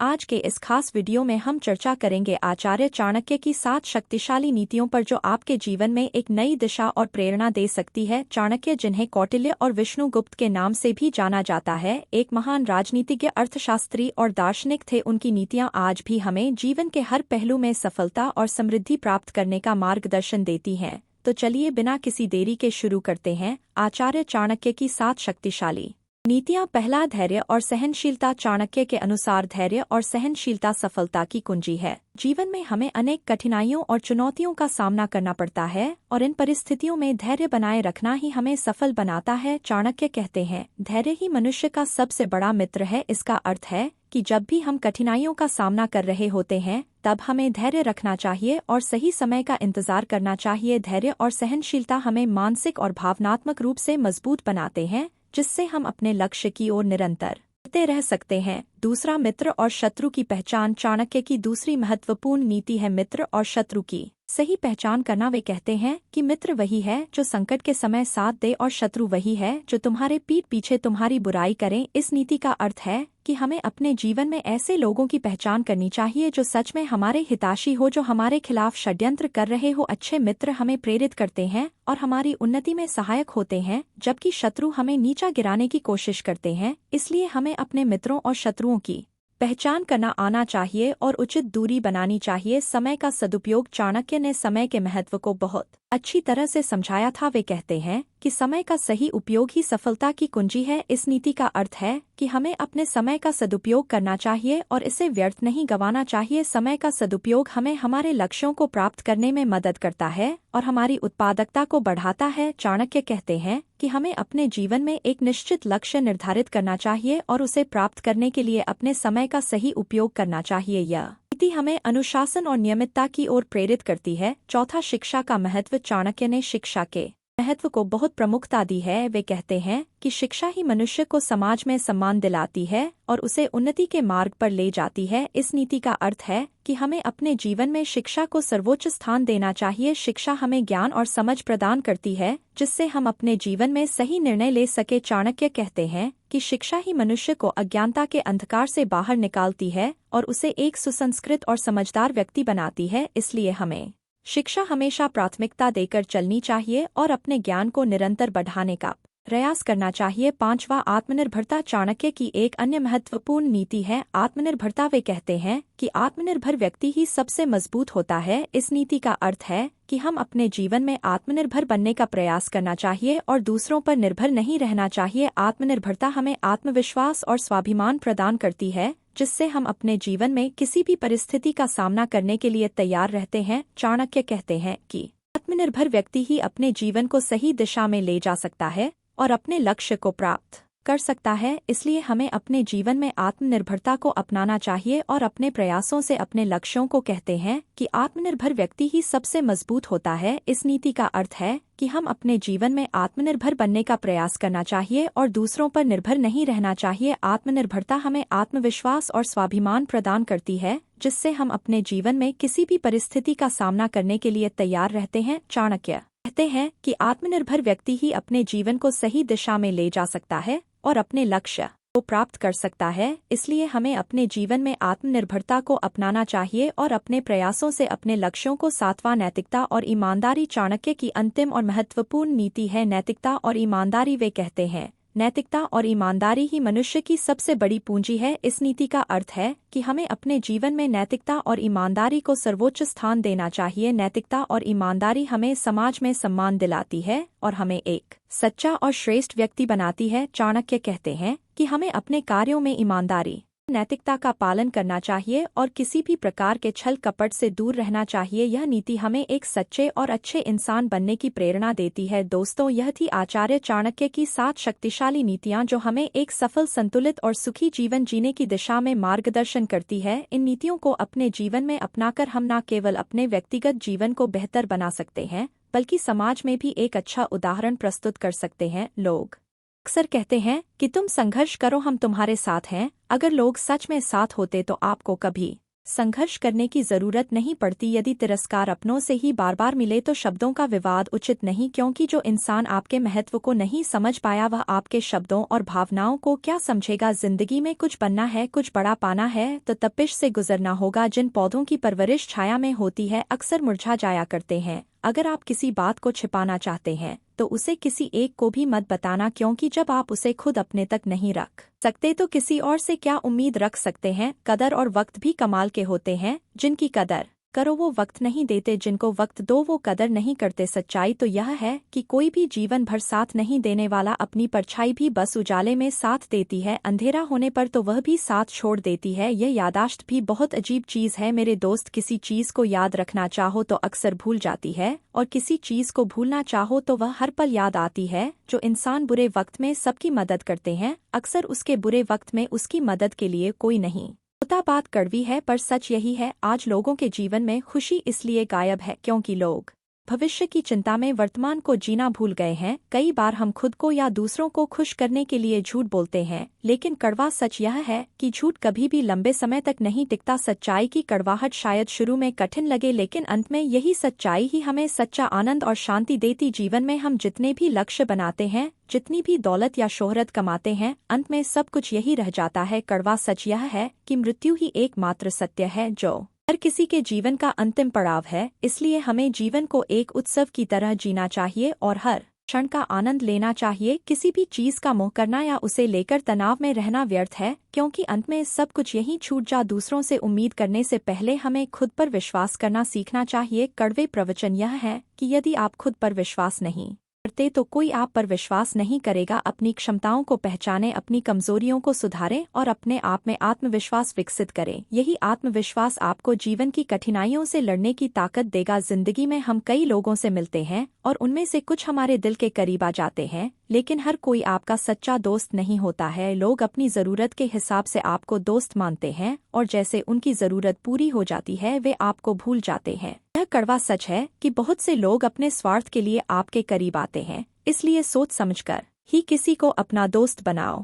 आज के इस खास वीडियो में हम चर्चा करेंगे आचार्य चाणक्य की 7 शक्तिशाली नीतियों पर जो आपके जीवन में एक नई दिशा और प्रेरणा दे सकती है। चाणक्य, जिन्हें कौटिल्य और विष्णुगुप्त के नाम से भी जाना जाता है, एक महान राजनीतिज्ञ, अर्थशास्त्री और दार्शनिक थे। उनकी नीतियां आज भी हमें जीवन के हर पहलू में सफलता और समृद्धि प्राप्त करने का मार्गदर्शन देती हैं। तो चलिए बिना किसी देरी के शुरू करते हैं आचार्य चाणक्य की 7 शक्तिशाली नीतियां। पहला, धैर्य और सहनशीलता। चाणक्य के अनुसार धैर्य और सहनशीलता सफलता की कुंजी है। जीवन में हमें अनेक कठिनाइयों और चुनौतियों का सामना करना पड़ता है और इन परिस्थितियों में धैर्य बनाए रखना ही हमें सफल बनाता है। चाणक्य कहते हैं, धैर्य ही मनुष्य का सबसे बड़ा मित्र है। इसका अर्थ है कि जब भी हम कठिनाइयों का सामना कर रहे होते हैं तब हमें धैर्य रखना चाहिए और सही समय का इंतजार करना चाहिए। धैर्य और सहनशीलता हमें मानसिक और भावनात्मक रूप से मजबूत बनाते हैं, जिससे हम अपने लक्ष्य की ओर निरंतर बढ़ते रह सकते हैं। दूसरा, मित्र और शत्रु की पहचान। चाणक्य की दूसरी महत्वपूर्ण नीति है मित्र और शत्रु की सही पहचान करना। वे कहते हैं कि मित्र वही है जो संकट के समय साथ दे और शत्रु वही है जो तुम्हारे पीठ पीछे तुम्हारी बुराई करें। इस नीति का अर्थ है कि हमें अपने जीवन में ऐसे लोगों की पहचान करनी चाहिए जो सच में हमारे हितैषी हो, जो हमारे खिलाफ षड्यंत्र कर रहे हो। अच्छे मित्र हमें प्रेरित करते हैं और हमारी उन्नति में सहायक होते हैं, जबकि शत्रु हमें नीचा गिराने की कोशिश करते हैं। इसलिए हमें अपने मित्रों और शत्रुओं की पहचान करना आना चाहिए और उचित दूरी बनानी चाहिए। समय का सदुपयोग। चाणक्य ने समय के महत्व को बहुत अच्छी तरह से समझाया था। वे कहते हैं कि समय का सही उपयोग ही सफलता की कुंजी है। इस नीति का अर्थ है कि हमें अपने समय का सदुपयोग करना चाहिए और इसे व्यर्थ नहीं गंवाना चाहिए। समय का सदुपयोग हमें हमारे लक्ष्यों को प्राप्त करने में मदद करता है और हमारी उत्पादकता को बढ़ाता है। चाणक्य कहते हैं कि हमें अपने जीवन में एक निश्चित लक्ष्य निर्धारित करना चाहिए और उसे प्राप्त करने के लिए अपने समय का सही उपयोग करना चाहिए। यह नीति हमें अनुशासन और नियमितता की ओर प्रेरित करती है। चौथा, शिक्षा का महत्व। चाणक्य ने शिक्षा के महत्व को बहुत प्रमुखता दी है। वे कहते हैं कि शिक्षा ही मनुष्य को समाज में सम्मान दिलाती है और उसे उन्नति के मार्ग पर ले जाती है। इस नीति का अर्थ है कि हमें अपने जीवन में शिक्षा को सर्वोच्च स्थान देना चाहिए। शिक्षा हमें ज्ञान और समझ प्रदान करती है, जिससे हम अपने जीवन में सही निर्णय ले सके। चाणक्य कहते हैं कि शिक्षा ही मनुष्य को अज्ञानता के अंधकार से बाहर निकालती है और उसे एक सुसंस्कृत और समझदार व्यक्ति बनाती है। इसलिए हमें शिक्षा हमेशा प्राथमिकता देकर चलनी चाहिए और अपने ज्ञान को निरंतर बढ़ाने का प्रयास करना चाहिए। पांचवा, आत्मनिर्भरता। चाणक्य की एक अन्य महत्वपूर्ण नीति है आत्मनिर्भरता। वे कहते हैं कि आत्मनिर्भर व्यक्ति ही सबसे मजबूत होता है। इस नीति का अर्थ है कि हम अपने जीवन में आत्मनिर्भर बनने का प्रयास करना चाहिए और दूसरों पर निर्भर नहीं रहना चाहिए। आत्मनिर्भरता हमें आत्मविश्वास और स्वाभिमान प्रदान करती है, जिससे हम अपने जीवन में किसी भी परिस्थिति का सामना करने के लिए तैयार रहते हैं। चाणक्य कहते हैं कि आत्मनिर्भर व्यक्ति ही अपने जीवन को सही दिशा में ले जा सकता है और अपने लक्ष्य को प्राप्त कर सकता है। इसलिए हमें अपने जीवन में आत्मनिर्भरता को अपनाना चाहिए और अपने प्रयासों से अपने लक्ष्यों को कहते हैं कि आत्मनिर्भर व्यक्ति ही सबसे मजबूत होता है। इस नीति का अर्थ है कि हम अपने जीवन में आत्मनिर्भर बनने का प्रयास करना चाहिए और दूसरों पर निर्भर नहीं रहना चाहिए। आत्मनिर्भरता हमें आत्मविश्वास और स्वाभिमान प्रदान करती है, जिससे हम अपने जीवन में किसी भी परिस्थिति का सामना करने के लिए तैयार रहते हैं। चाणक्य कहते हैं कि आत्मनिर्भर व्यक्ति ही अपने जीवन को सही दिशा में ले जा सकता है और अपने लक्ष्य को प्राप्त कर सकता है। इसलिए हमें अपने जीवन में आत्मनिर्भरता को अपनाना चाहिए और अपने प्रयासों से अपने लक्ष्यों को। सातवां, नैतिकता और ईमानदारी। चाणक्य की अंतिम और महत्वपूर्ण नीति है नैतिकता और ईमानदारी। वे कहते हैं, नैतिकता और ईमानदारी ही मनुष्य की सबसे बड़ी पूंजी है। इस नीति का अर्थ है कि हमें अपने जीवन में नैतिकता और ईमानदारी को सर्वोच्च स्थान देना चाहिए। नैतिकता और ईमानदारी हमें समाज में सम्मान दिलाती है और हमें एक सच्चा और श्रेष्ठ व्यक्ति बनाती है। चाणक्य कहते हैं कि हमें अपने कार्यों में ईमानदारी, नैतिकता का पालन करना चाहिए और किसी भी प्रकार के छल कपट से दूर रहना चाहिए। यह नीति हमें एक सच्चे और अच्छे इंसान बनने की प्रेरणा देती है। दोस्तों, यह थी आचार्य चाणक्य की 7 शक्तिशाली नीतियां जो हमें एक सफल, संतुलित और सुखी जीवन जीने की दिशा में मार्गदर्शन करती है। इन नीतियों को अपने जीवन में अपनाकर हम न केवल अपने व्यक्तिगत जीवन को बेहतर बना सकते हैं, बल्कि समाज में भी एक अच्छा उदाहरण प्रस्तुत कर सकते हैं। लोग अक्सर कहते हैं कि तुम संघर्ष करो, हम तुम्हारे साथ हैं। अगर लोग सच में साथ होते तो आपको कभी संघर्ष करने की जरूरत नहीं पड़ती। यदि तिरस्कार अपनों से ही बार बार मिले तो शब्दों का विवाद उचित नहीं, क्योंकि जो इंसान आपके महत्व को नहीं समझ पाया वह आपके शब्दों और भावनाओं को क्या समझेगा। जिंदगी में कुछ बनना है, कुछ बड़ा पाना है तो तपिश से गुजरना होगा। जिन पौधों की परवरिश छाया में होती है अक्सर मुरझा जाया करते हैं। अगर आप किसी बात को छिपाना चाहते हैं तो उसे किसी एक को भी मत बताना, क्योंकि जब आप उसे खुद अपने तक नहीं रख सकते तो किसी और से क्या उम्मीद रख सकते हैं। कदर और वक्त भी कमाल के होते हैं। जिनकी कदर करो वो वक्त नहीं देते, जिनको वक्त दो वो कदर नहीं करते। सच्चाई तो यह है कि कोई भी जीवन भर साथ नहीं देने वाला अपनी परछाई भी बस उजाले में साथ देती है, अंधेरा होने पर तो वह भी साथ छोड़ देती है। यह यादाश्त भी बहुत अजीब चीज है मेरे दोस्त। किसी चीज को याद रखना चाहो तो अक्सर भूल जाती है, और किसी चीज को भूलना चाहो तो वह हर पल याद आती है। जो इंसान बुरे वक्त में सबकी मदद करते हैं अक्सर उसके बुरे वक्त में उसकी मदद के लिए कोई नहीं होता। बात कड़वी है पर सच यही है, आज लोगों के जीवन में खुशी इसलिए गायब है क्योंकि लोग भविष्य की चिंता में वर्तमान को जीना भूल गए हैं। कई बार हम खुद को या दूसरों को खुश करने के लिए झूठ बोलते हैं, लेकिन कड़वा सच यह है कि झूठ कभी भी लंबे समय तक नहीं टिकता। सच्चाई की कड़वाहट शायद शुरू में कठिन लगे, लेकिन अंत में यही सच्चाई ही हमें सच्चा आनंद और शांति देती। जीवन में हम जितने भी लक्ष्य बनाते हैं, जितनी भी दौलत या शोहरत कमाते हैं, अंत में सब कुछ यही रह जाता है। कड़वा सच यह है कि मृत्यु ही एकमात्र सत्य है जो हर किसी के जीवन का अंतिम पड़ाव है। इसलिए हमें जीवन को एक उत्सव की तरह जीना चाहिए और हर क्षण का आनंद लेना चाहिए। किसी भी चीज का मोह करना या उसे लेकर तनाव में रहना व्यर्थ है, क्योंकि अंत में सब कुछ यहीं छूट जा। दूसरों से उम्मीद करने से पहले हमें खुद पर विश्वास करना सीखना चाहिए। कड़वे प्रवचन यह है कि यदि आप खुद पर विश्वास नहीं करते तो कोई आप पर विश्वास नहीं करेगा। अपनी क्षमताओं को पहचानें, अपनी कमजोरियों को सुधारें और अपने आप में आत्मविश्वास विकसित करें। यही आत्मविश्वास आपको जीवन की कठिनाइयों से लड़ने की ताकत देगा। जिंदगी में हम कई लोगों से मिलते हैं और उनमें से कुछ हमारे दिल के करीब आ जाते हैं, लेकिन हर कोई आपका सच्चा दोस्त नहीं होता है। लोग अपनी जरूरत के हिसाब से आपको दोस्त मानते हैं और जैसे उनकी जरूरत पूरी हो जाती है वे आपको भूल जाते हैं। यह कड़वा सच है कि बहुत से लोग अपने स्वार्थ के लिए आपके करीब आते हैं, इसलिए सोच समझकर ही किसी को अपना दोस्त बनाओ।